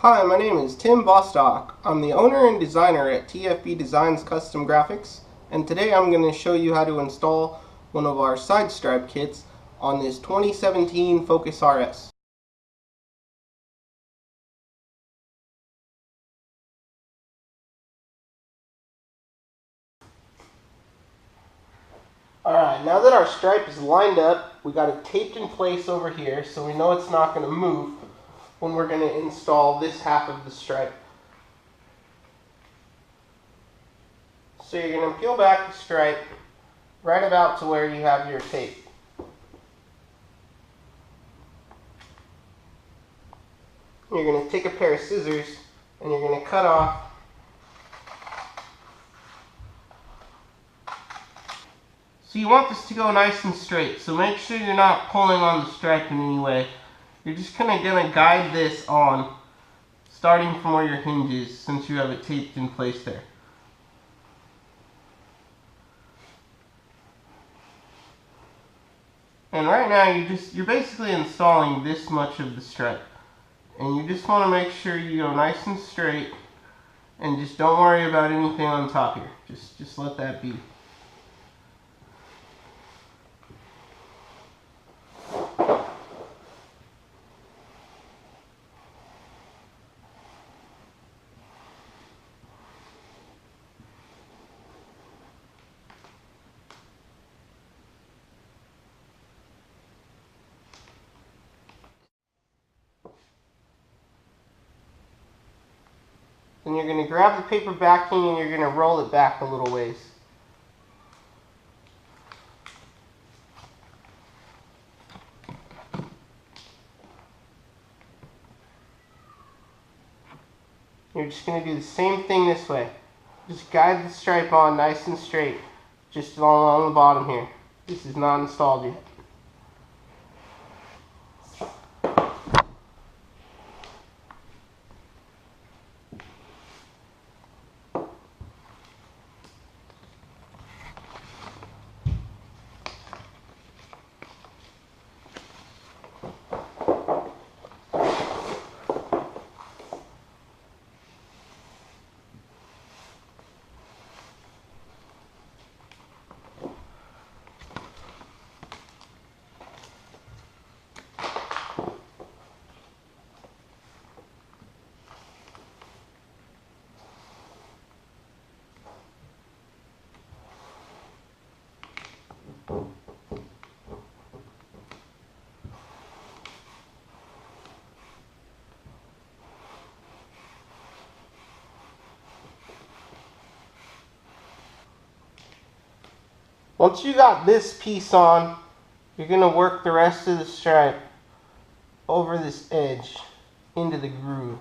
Hi, my name is Tim Bostock. I'm the owner and designer at TFB Designs Custom Graphics, and today I'm going to show you how to install one of our side stripe kits on this 2017 Focus RS. Alright, now that our stripe is lined up, we got it taped in place over here so we know it's not going to move when we're going to install this half of the stripe. So you're going to peel back the stripe right about to where you have your tape. You're going to take a pair of scissors and you're going to cut off So you want this to go nice and straight, so make sure you're not pulling on the stripe in any way. You're just kind of going to guide this on, starting from where your hinge is, since you have it taped in place there. And right now you're basically installing this much of the stripe. And you just want to make sure you go nice and straight, and just don't worry about anything on top here. Just let that be. Then you're going to grab the paper backing and you're going to roll it back a little ways. You're just going to do the same thing this way. Just guide the stripe on nice and straight, just along the bottom here. This is not installed yet. Once you got this piece on, you're going to work the rest of the stripe over this edge into the groove.